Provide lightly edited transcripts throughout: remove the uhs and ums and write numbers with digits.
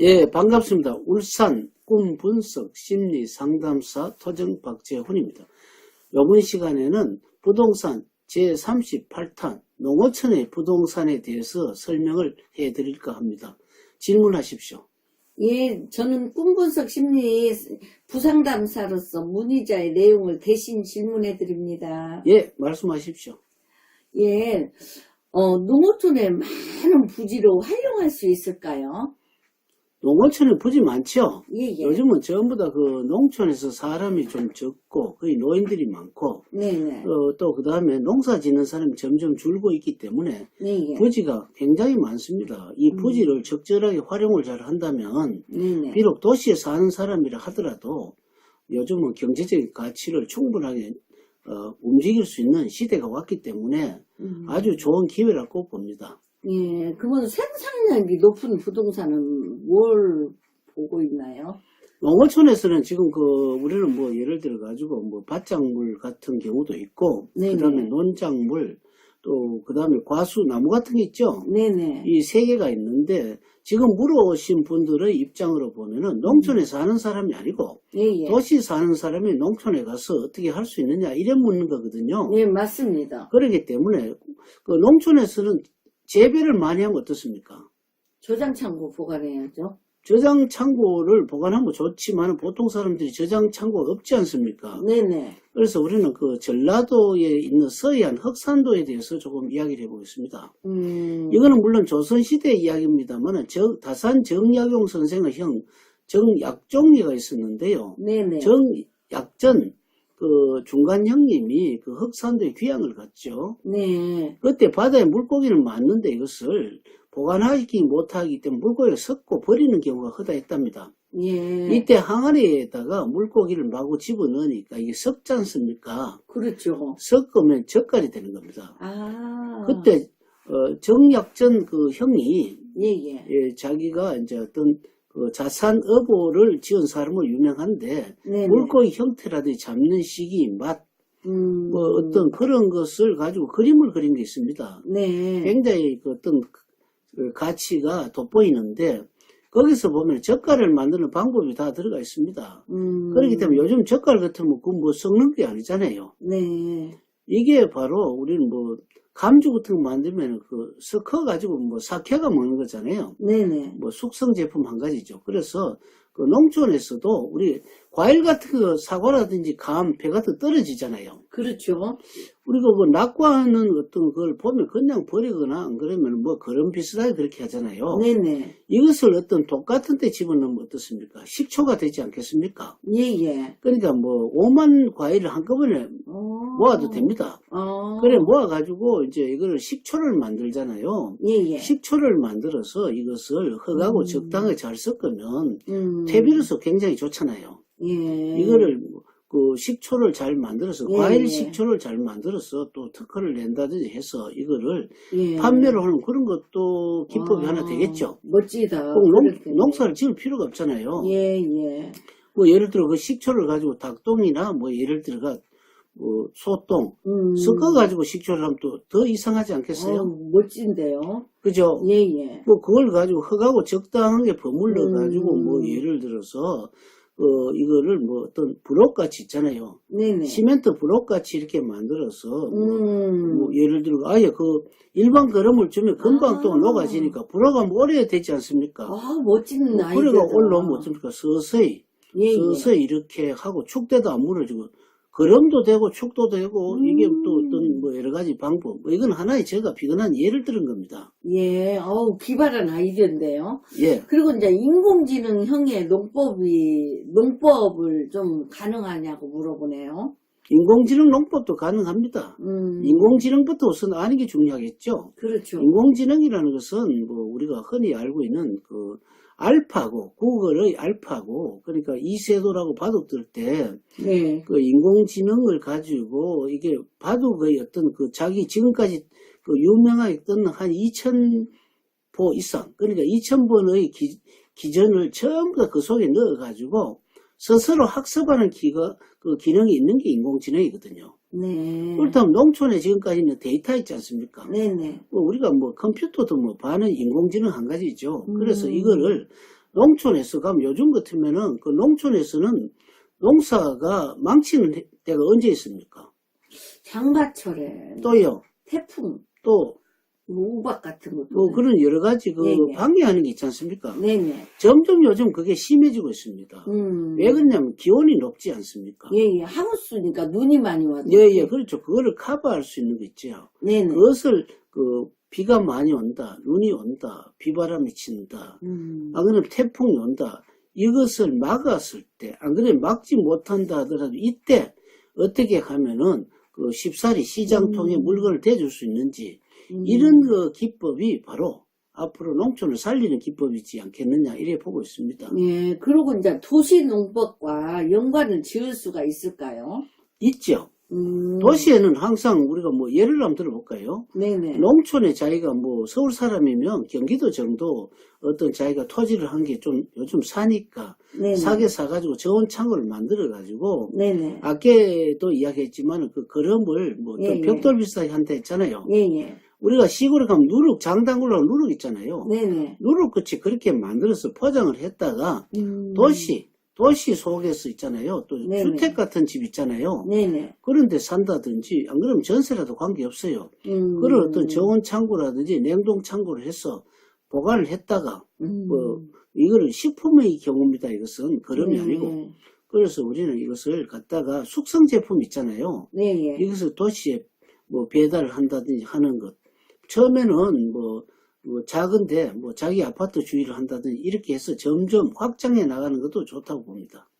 예, 반갑습니다. 울산 꿈분석 심리상담사 토정 박재훈입니다. 이번 시간에는 부동산 제38탄 농어촌의 부동산에 대해서 설명을 해드릴까 합니다. 질문하십시오. 예, 저는 꿈분석 심리 부상담사로서 문의자의 내용을 대신 질문해 드립니다. 예, 말씀하십시오. 예, 농어촌의 많은 부지로 활용할 수 있을까요? 농어촌에 부지 많죠? 예, 예. 요즘은 전부 다 그 농촌에서 사람이 좀 적고 거의 노인들이 많고 네네. 또 그 다음에 농사 짓는 사람이 점점 줄고 있기 때문에 네, 예. 부지가 굉장히 많습니다. 이 부지를 적절하게 활용을 잘 한다면 네네. 비록 도시에 사는 사람이라 하더라도 요즘은 경제적인 가치를 충분하게 움직일 수 있는 시대가 왔기 때문에 아주 좋은 기회라고 봅니다. 예, 그러면 생산량이 높은 부동산은 뭘 보고 있나요? 농어촌에서는 지금 우리는 뭐 예를 들어 가지고 뭐 밭작물 같은 경우도 있고, 네네. 그 다음에 논작물, 또 그 다음에 과수, 나무 같은 게 있죠. 네네. 이 세 개가 있는데 지금 물어오신 분들의 입장으로 보면은 농촌에 사는 사람이 아니고 예, 예. 도시 사는 사람이 농촌에 가서 어떻게 할 수 있느냐 이래 묻는 거거든요. 네, 맞습니다. 그렇기 때문에 그 농촌에서는 재배를 많이 하면 어떻습니까? 저장창고 보관해야죠. 저장 창고를 보관하면 좋지만 보통 사람들이 저장 창고가 없지 않습니까? 네네. 그래서 우리는 그 전라도에 있는 서해안 흑산도에 대해서 조금 이야기를 해보겠습니다. 이거는 물론 조선시대 이야기입니다만 다산 정약용 선생의 형 정약종리가 있었는데요. 네네. 정약전 그 중간 형님이 그 흑산도에 귀향을 갔죠. 네. 그때 바다에 물고기를 맞는데 이것을 보관하기 못하기 때문에 물고기가 섞고 버리는 경우가 허다했답니다. 예. 이때 항아리에다가 물고기를 마구 집어넣으니까 이게 섞지 않습니까? 그렇죠. 섞으면 젓갈이 되는 겁니다. 아. 그때 정약전 그 형이 예. 자기가 이제 어떤 그 자산어보를 지은 사람은 유명한데 네네. 물고기 형태라든지 잡는 시기, 맛, 뭐 어떤 그런 것을 가지고 그림을 그린 게 있습니다. 네. 굉장히 그 어떤 그 가치가 돋보이는데 거기서 보면 젓갈을 만드는 방법이 다 들어가 있습니다. 그렇기 때문에 요즘 젓갈 같으면 그 뭐 썩는 게 아니잖아요. 네. 이게 바로 우리는 뭐 감주 같은 거 만들면 그 섞어 가지고 뭐 사케가 먹는 거잖아요. 네네. 뭐 숙성 제품 한 가지죠. 그래서 그 농촌에서도 우리 과일 같은 거 사과라든지 감, 배 같은 거 떨어지잖아요. 그렇죠. 우리가 뭐 낙과하는 어떤 걸 보면 그냥 버리거나 안 그러면 뭐 그런 비슷하게 그렇게 하잖아요. 네네. 이것을 어떤 독 같은 데 집어넣으면 어떻습니까? 식초가 되지 않겠습니까? 예예. 그러니까 뭐 5만 과일을 한꺼번에 모아도 됩니다. 그래 모아가지고 이제 이거를 식초를 만들잖아요. 예예. 식초를 만들어서 이것을 흙하고 적당하게 잘 섞으면 퇴비로서 굉장히 좋잖아요. 예. 이거를 그 식초를 잘 만들어서 예, 과일 예. 식초를 잘 만들어서 또 특허를 낸다든지 해서 이거를 예. 판매를 하는 그런 것도 기법이 하나 되겠죠. 멋지다. 꼭 그렇겠네. 농사를 지을 필요가 없잖아요. 예. 뭐 예를 들어 그 식초를 가지고 닭똥이나 뭐 예를 들어가 뭐 소똥 섞어가지고 식초를 하면 또 더 이상하지 않겠어요? 멋진데요. 그죠? 예예. 뭐 그걸 가지고 흙하고 적당하게 버물러 가지고 뭐 예를 들어서 이거를 뭐 어떤 블록같이 있잖아요. 네네. 시멘트 블록같이 이렇게 만들어서 뭐 예를 들어 아예 그 일반 거름을 주면 금방 또 녹아지니까 블록하면 오래 되지 않습니까? 멋진 뭐 아이디어다. 그래가 올라오면 어떻습니까? 서서히 예. 이렇게 하고 축대도 안 무너지고 거름도 되고 축도 되고 이게 또 어떤 뭐 여러 가지 방법 뭐 이건 하나의 제가 비근한 예를 들은 겁니다. 예. 기발한 아이디어인데요. 예. 그리고 이제 인공지능형의 농법을 좀 가능하냐고 물어보네요. 인공지능 농법도 가능합니다. 인공지능부터 우선 아는 게 중요하겠죠. 그렇죠. 인공지능이라는 것은 뭐 우리가 흔히 알고 있는 그 알파고 구글의 알파고 그러니까 이세돌하고 바둑 들 때 네. 그 인공지능을 가지고 이게 바둑의 어떤 그 자기 지금까지 그 유명하게 떴는 한 2000보 이상 그러니까 2000번의 기전을 전부 다 그 속에 넣어 가지고 스스로 학습하는 그 기능이 있는 게 인공지능이거든요. 네. 그렇다면 농촌에 지금까지 있는 데이터 있지 않습니까? 네네. 우리가 뭐 컴퓨터도 뭐 반은 인공지능 한 가지죠. 그래서 이거를 농촌에서 가면 요즘 같으면은 그 농촌에서는 농사가 망치는 때가 언제 있습니까? 장마철에 또요, 태풍, 또, 우박 같은 것도. 뭐 그런 여러 가지 그 네네. 방해하는 게 있지 않습니까? 네네. 점점 요즘 그게 심해지고 있습니다. 왜 그러냐면 기온이 높지 않습니까? 예예. 하우스니까 눈이 많이 와서. 예, 그렇죠. 그거를 커버할 수 있는 거 있죠. 네네. 그것을 그 비가 많이 온다, 눈이 온다, 비바람이 친다, 안 그러면 태풍이 온다. 이것을 막았을 때, 안 그러면 막지 못한다 하더라도 이때 어떻게 하면은 그 쉽사리 시장 통해 물건을 대줄 수 있는지 이런 그 기법이 바로 앞으로 농촌을 살리는 기법이지 않겠느냐 이래 보고 있습니다. 예. 그리고 이제 도시농법과 연관을 지을 수가 있을까요? 있죠. 도시에는 항상 우리가 뭐 예를 한번 들어볼까요? 네네. 농촌에 자기가 뭐 서울 사람이면 경기도 정도 어떤 자기가 토지를 한 게 좀 요즘 사니까 네네. 사게 사가지고 저온 창고를 만들어가지고 네네. 아까도 이야기했지만 그 거름을 뭐 예, 예. 벽돌 비슷하게 한다 했잖아요. 예예. 우리가 시골에 가면 누룩 장단구라고 누룩 있잖아요. 네네. 누룩같이 그렇게 만들어서 포장을 했다가 도시 속에서 있잖아요. 또 네네. 주택 같은 집 있잖아요. 네네. 그런 데 산다든지 안 그러면 전세라도 관계없어요. 그런 어떤 저온 창고라든지 냉동 창고를 해서 보관을 했다가 뭐 이거는 식품의 경우입니다. 이것은 거름이 아니고. 그래서 우리는 이것을 갖다가 숙성 제품 있잖아요. 네예. 이것을 도시에 뭐 배달을 한다든지 하는 것. 처음에는 뭐 작은데 뭐 자기 아파트 주의를 한다든지 이렇게 해서 점점 확장해 나가는 것도 좋다고 봅니다.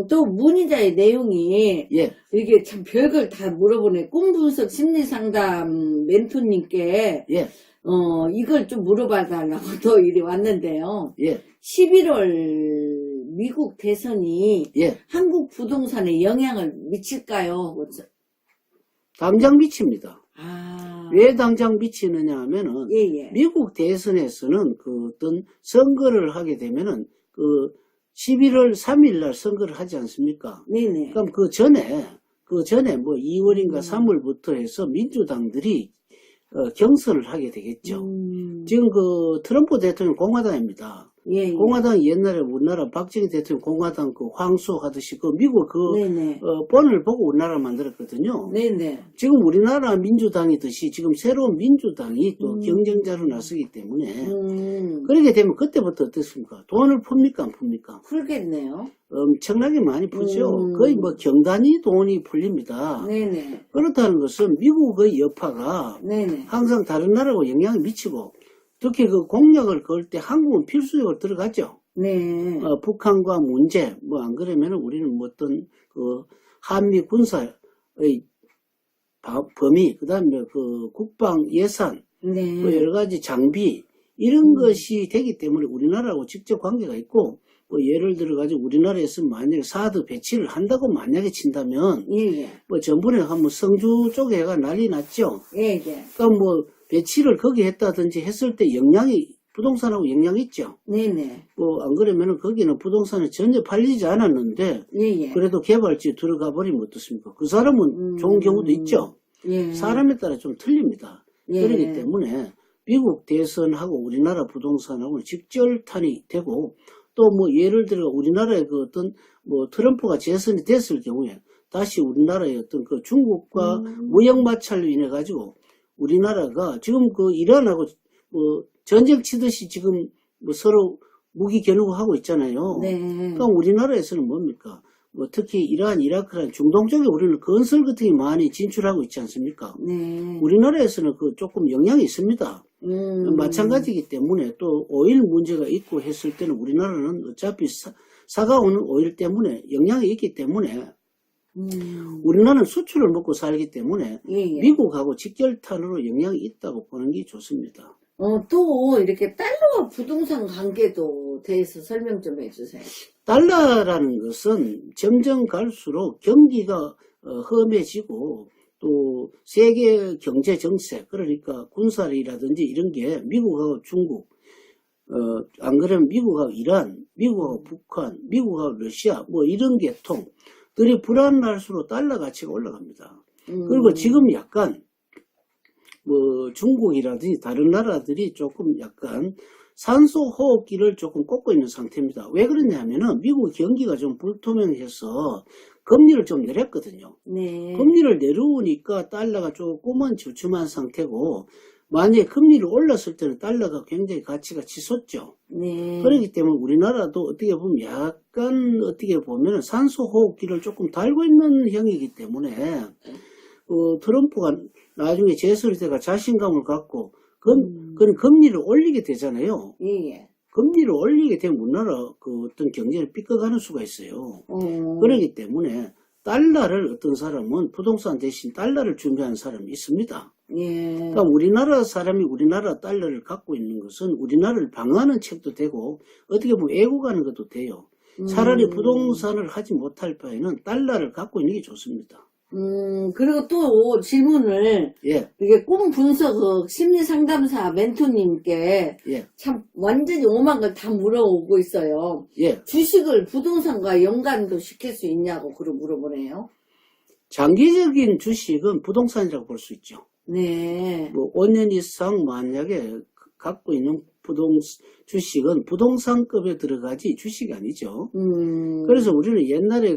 또 문의자의 내용이 예, 이게 참 별걸 다 물어보네. 꿈분석 심리상담 멘토님께 예, 이걸 좀 물어봐 달라고 또 일이 왔는데요. 예, 11월 미국 대선이 예. 한국 부동산에 영향을 미칠까요? 당장 미칩니다. 아, 왜 당장 미치느냐 하면은 예예. 미국 대선에서는 그 어떤 선거를 하게 되면은 그 11월 3일 날 선거를 하지 않습니까? 네네. 그럼 그 전에 뭐 2월인가 3월부터 해서 민주당들이 경선을 하게 되겠죠. 지금 그 트럼프 대통령 공화당입니다. 예. 공화당이 옛날에 우리나라 박정희 대통령 공화당 그 황소 하듯이 그 미국 그 네네. 본을 보고 우리나라를 만들었거든요. 네네. 지금 우리나라 민주당이듯이 지금 새로운 민주당이 또 경쟁자로 나서기 때문에 그렇게 되면 그때부터 어떻습니까? 돈을 풉니까 안 풉니까? 풀겠네요. 엄청나게 많이 풀죠. 거의 뭐 경단위 돈이 풀립니다. 네네. 그렇다는 것은 미국의 여파가 네네. 항상 다른 나라하고 영향을 미치고 특히 그 공약을 걸 때 한국은 필수적으로 들어가죠. 네. 북한과 문제, 뭐 안 그러면 우리는 뭐 어떤 그 한미 군사의 범위, 그 다음에 그 국방 예산, 네. 또 여러 가지 장비, 이런 것이 되기 때문에 우리나라하고 직접 관계가 있고, 뭐 예를 들어가지고 우리나라에서 만약에 사드 배치를 한다고 만약에 친다면, 예예. 뭐 전번에 한번 성주 쪽에가 난리 났죠. 예예. 그러니까 뭐 배치를 거기 했다든지 했을 때 부동산하고 영향이 있죠. 네네. 뭐 안 그러면은 거기는 부동산이 전혀 팔리지 않았는데 예예. 그래도 개발지 들어가 버리면 어떻습니까? 그 사람은 좋은 경우도 있죠. 예. 사람에 따라 좀 틀립니다. 예. 그렇기 때문에 미국 대선하고 우리나라 부동산하고는 직결탄이 되고 또 뭐 예를 들어 우리나라의 그 어떤 뭐 트럼프가 재선이 됐을 경우에 다시 우리나라의 어떤 그 중국과 무역 마찰로 인해 가지고 우리나라가 지금 그 이란하고 뭐 전쟁 치듯이 지금 뭐 서로 무기 겨누고 있잖아요. 네. 그러니까 우리나라에서는 뭡니까? 뭐 특히 이란, 이라크란 중동 쪽에 우리는 건설 같은 게 많이 진출하고 있지 않습니까? 네. 우리나라에서는 그 조금 영향이 있습니다. 마찬가지이기 때문에 또 오일 문제가 있고 했을 때는 우리나라는 어차피 사가오는 오일 때문에 영향이 있기 때문에 우리나라는 수출을 먹고 살기 때문에 예예. 미국하고 직결탄으로 영향이 있다고 보는 게 좋습니다. 또 이렇게 달러와 부동산 관계도 대해서 설명 좀 해주세요. 달러라는 것은 점점 갈수록 경기가 험해지고 또 세계 경제 정책 그러니까 군사력이라든지 이런 게 미국하고 중국 안 그러면 미국하고 이란, 미국하고 북한, 미국하고 러시아 뭐 이런 계통들이 불안할수록 달러 가치가 올라갑니다. 그리고 지금 약간 뭐 중국이라든지 다른 나라들이 조금 약간 산소 호흡기를 조금 꽂고 있는 상태입니다. 왜 그러냐면은 미국 경기가 좀 불투명해서 금리를 좀 내렸거든요. 네. 금리를 내려오니까 달러가 조금은 주춤한 상태고, 만약에 금리를 올렸을 때는 달러가 굉장히 가치가 치솟죠. 네. 그렇기 때문에 우리나라도 어떻게 보면 약간 어떻게 보면 산소 호흡기를 조금 달고 있는 형이기 때문에 트럼프가 나중에 재선이 돼가 자신감을 갖고 그런 금리를 올리게 되잖아요. 예. 금리를 올리게 되면 우리나라 어떤 경제를 삐끗하는 수가 있어요. 그렇기 때문에 달러를 어떤 사람은 부동산 대신 달러를 준비하는 사람이 있습니다. 예. 그러니까 우리나라 사람이 우리나라 달러를 갖고 있는 것은 우리나라를 방어하는 책도 되고 어떻게 보면 애국하는 것도 돼요. 차라리 부동산을 하지 못할 바에는 달러를 갖고 있는 게 좋습니다. 그리고 또 질문을, 예, 이게 꿈 분석 심리상담사 멘토님께 예, 참 완전히 오만 걸 다 물어오고 있어요. 예. 주식을 부동산과 연관도 시킬 수 있냐고 물어보네요. 장기적인 주식은 부동산이라고 볼 수 있죠. 네. 뭐 5년 이상 만약에 갖고 있는 주식은 부동산급에 들어가지 주식이 아니죠. 그래서 우리는 옛날에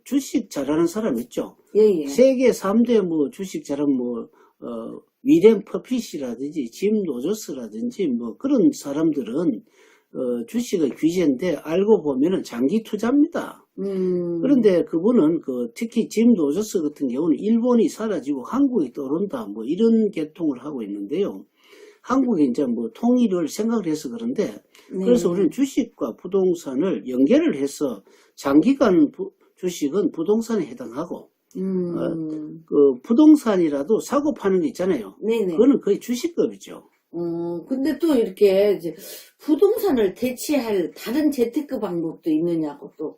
주식 잘하는 사람 있죠. 예. 세계 3대 주식 잘하는 위렌 퍼핏이라든지 짐 로저스라든지 그런 사람들은 주식의 귀재인데 알고 보면은 장기 투자입니다. 그런데 그분은 특히 짐 로저스 같은 경우는 일본이 사라지고 한국이 떠오른다 이런 계통을 하고 있는데요. 한국이 이제 통일을 생각을 해서 그런데 그래서 우리는 주식과 부동산을 연계를 해서 장기간 주식은 부동산에 해당하고 부동산이라도 사고 파는 게 있잖아요. 네네. 그거는 거의 주식급이죠. 근데 또 이렇게 이제 부동산을 대체할 다른 재테크 방법도 있느냐고 또.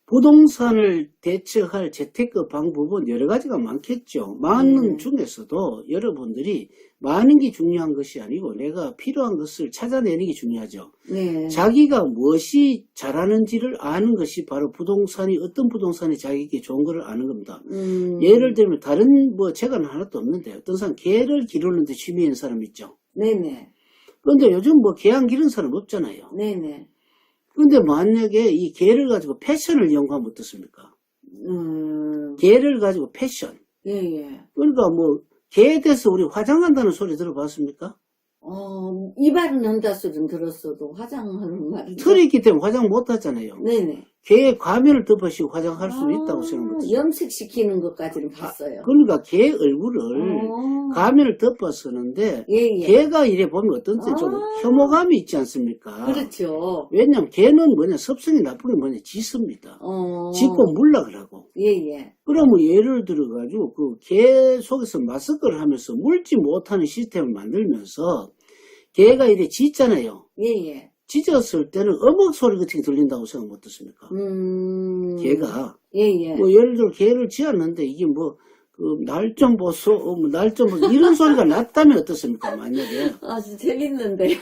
부동산을 대체할 재테크 방법은 여러 가지가 많겠죠. 많은 중에서도 여러분들이 많은 게 중요한 것이 아니고 내가 필요한 것을 찾아내는 게 중요하죠. 네. 자기가 무엇이 잘하는지를 아는 것이 바로 어떤 부동산이 자기에게 좋은 것을 아는 겁니다. 예를 들면 다른 책은 하나도 없는데 어떤 사람 개를 기르는데 취미 있는 사람 있죠. 네네. 그런데 요즘 개 안 기르는 사람 없잖아요. 네네. 근데 만약에 이 개를 가지고 패션을 연구하면 어떻습니까? 개를 가지고 패션. 예. 그러니까 개에 대해서 우리 화장한다는 소리 들어봤습니까? 이발은 한다 소리는 들었어도 화장하는 말은. 털이 있기 때문에 화장 못 하잖아요. 네네. 개의 가면을 덮으시고 화장할 수도 있다고 생각합니다. 염색시키는 것까지는 봤어요. 그러니까 개 얼굴을 가면을 덮어 쓰는데 예. 개가 이래 보면 어떤지 좀 혐오감이 있지 않습니까? 그렇죠. 왜냐면 개는 습성이 나쁘게 짖습니다. 짖고 물락을 하고. 예. 그러면 예를 들어가지고 개 속에서 마스크를 하면서 물지 못하는 시스템을 만들면서 개가 이래 짖잖아요. 예. 짖었을 때는 어묵 소리 같은 게 들린다고 생각 못 듣습니까? 개가. 예. 예를 들어 개를 짖었는데 이게 날 좀 보소, 날 좀 보소, 이런 소리가 났다면 어떻습니까, 만약에? 아주 재밌는데요.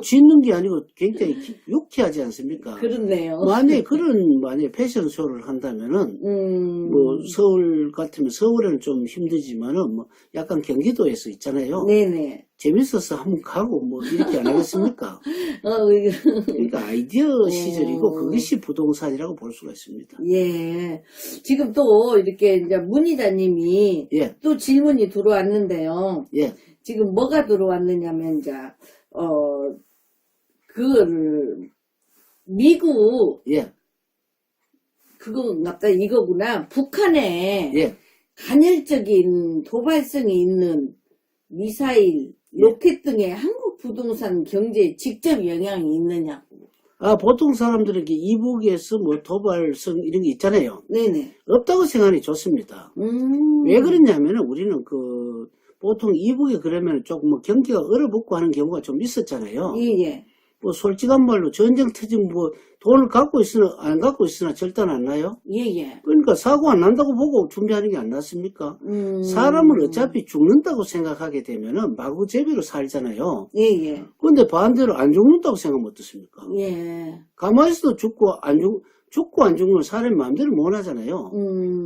짖는 게 아니고 굉장히 유쾌하지 않습니까? 그렇네요. 만약에 패션쇼를 한다면은, 서울 같으면, 서울에는 좀 힘들지만은, 약간 경기도에서 있잖아요. 네네. 재밌어서 한번 가고, 이렇게 안 하겠습니까? 그러니까 아이디어 시절이고, 그것이 부동산이라고 볼 수가 있습니다. 예. 지금 또 이렇게 이제 문의자님이 예. 또 질문이 들어왔는데요. 예. 지금 뭐가 들어왔느냐면, 이제, 미국, 예. 그거같다 이거구나. 북한에 예. 간헐적인 도발성이 있는 미사일, 로켓 등의 한국 부동산 경제에 직접 영향이 있느냐고. 보통 사람들에게 이북에서 도발성 이런 게 있잖아요. 네네. 없다고 생각하니 좋습니다. 왜 그러냐면 우리는 보통 이북에 그러면 조금 경기가 얼어붙고 하는 경우가 좀 있었잖아요. 예. 솔직한 말로 전쟁 터지면 돈을 갖고 있으나 안 갖고 있으나 절대 안 나요. 예. 그러니까 사고 안 난다고 보고 준비하는 게 안 낫습니까? 사람은 어차피 죽는다고 생각하게 되면은 마구제비로 살잖아요. 예. 그런데 반대로 안 죽는다고 생각하면 어떻습니까? 예. 가만히 있어도 죽고 죽고 안 죽는 건 사람이 마음대로 못 하잖아요.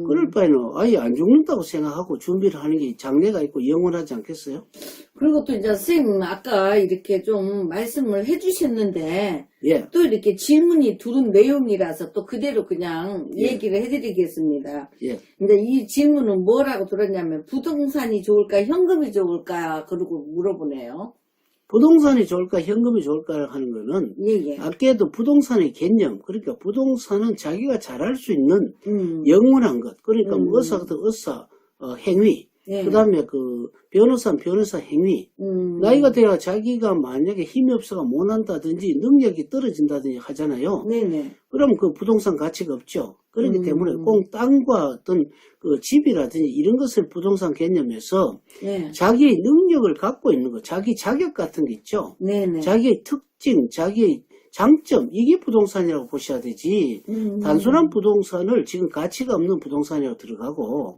그럴 바에는 아예 안 죽는다고 생각하고 준비를 하는 게 장래가 있고 영원하지 않겠어요? 그리고 또 이제 선생님 아까 이렇게 좀 말씀을 해주셨는데 예, 또 이렇게 질문이 두른 내용이라서 또 그대로 그냥 예. 얘기를 해드리겠습니다. 예. 근데 이 질문은 뭐라고 들었냐면 부동산이 좋을까 현금이 좋을까 그러고 물어보네요. 부동산이 좋을까 현금이 좋을까 하는 거는 예예. 아까도 부동산의 개념, 그러니까 부동산은 자기가 잘할 수 있는 음. 영원한 것, 그러니까 음. 뭐 의사 같은 의사 행위, 예. 그 다음에 그 변호사는 변호사 행위, 나이가 돼야 자기가 만약에 힘이 없어가 못한다든지 능력이 떨어진다든지 하잖아요. 네네. 그럼 그 부동산 가치가 없죠. 그렇기 때문에 음. 꼭 땅과 어떤 그 집이라든지 이런 것을 부동산 개념에서 예. 자기의 능력을 갖고 있는 거, 자기 자격 같은 게 있죠. 네네. 자기의 특징, 자기의 장점, 이게 부동산이라고 보셔야 되지. 단순한 부동산을 지금 가치가 없는 부동산이라고 들어가고,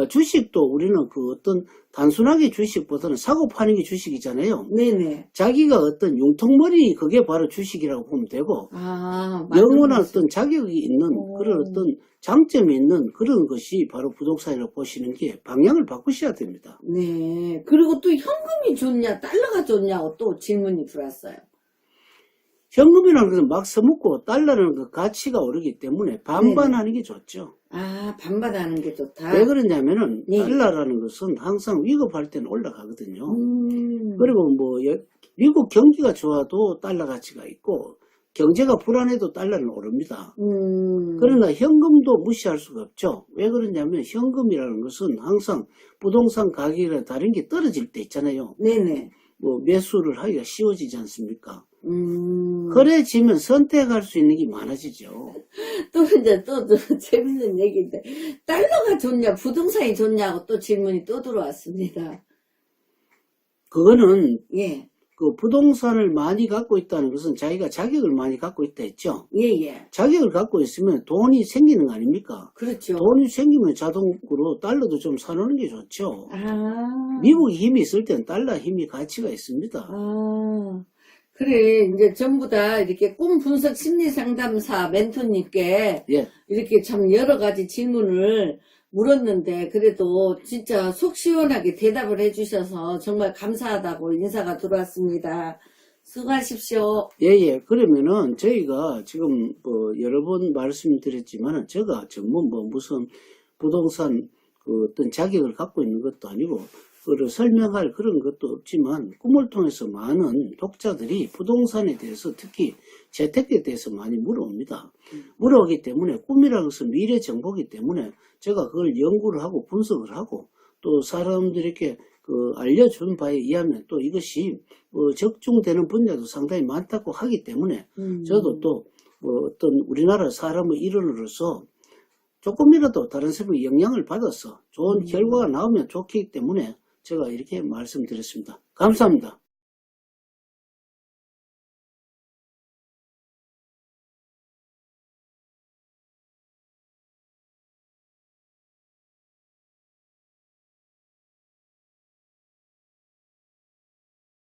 주식도 우리는 그 어떤 단순하게 주식보다는 사고 파는 게 주식이잖아요. 네네. 자기가 어떤 융통머리, 그게 바로 주식이라고 보면 되고, 아, 영원한 어떤 자격이 있는 오. 그런 어떤 장점이 있는 그런 것이 바로 부동산이라고 보시는 게 방향을 바꾸셔야 됩니다. 네. 그리고 또 현금이 좋냐, 달러가 좋냐고 또 질문이 들어왔어요. 현금이라는 것은 막 써먹고 달러라는 그 가치가 오르기 때문에 반반하는 게 좋죠. 아, 반반하는 게 좋다. 왜 그러냐면은 네. 달러라는 것은 항상 위급할 때는 올라가거든요. 그리고 뭐 미국 경기가 좋아도 달러 가치가 있고 경제가 불안해도 달러는 오릅니다. 그러나 현금도 무시할 수가 없죠. 왜 그러냐면 현금이라는 것은 항상 부동산 가격이랑 다른 게 떨어질 때 있잖아요. 네네. 뭐 매수를 하기가 쉬워지지 않습니까? 그래지면 선택할 수 있는 게 많아지죠. 또 이제 또 재밌는 얘기인데 달러가 좋냐 부동산이 좋냐고 또 질문이 또 들어왔습니다. 그거는 예. 그 부동산을 많이 갖고 있다는 것은 자기가 자격을 많이 갖고 있다 했죠. 예예. 자격을 갖고 있으면 돈이 생기는 거 아닙니까? 그렇죠. 돈이 생기면 자동으로 달러도 좀 사놓는 게 좋죠. 아. 미국이 힘이 있을 땐 달러 힘이 가치가 있습니다. 아. 그래 이제 전부 다 이렇게 꿈 분석 심리 상담사 멘토님께 예. 이렇게 참 여러 가지 질문을 물었는데 그래도 진짜 속 시원하게 대답을 해주셔서 정말 감사하다고 인사가 들어왔습니다. 수고하십시오. 예. 그러면은 저희가 지금 뭐 여러 번 말씀드렸지만은 제가 전문 뭐 무슨 부동산 그 어떤 자격을 갖고 있는 것도 아니고 그를 설명할 그런 것도 없지만 꿈을 통해서 많은 독자들이 부동산에 대해서 특히 재테크에 대해서 많이 물어옵니다. 물어오기 때문에 꿈이라는 것은 미래 정보이기 때문에 제가 그걸 연구를 하고 분석을 하고 또 사람들에게 그 알려준 바에 의하면 또 이것이 적중되는 분야도 상당히 많다고 하기 때문에 저도 또 어떤 우리나라 사람의 일원으로서 조금이라도 다른 사람의 영향을 받아서 좋은 결과가 나오면 좋기 때문에 제가 이렇게 말씀드렸습니다. 감사합니다.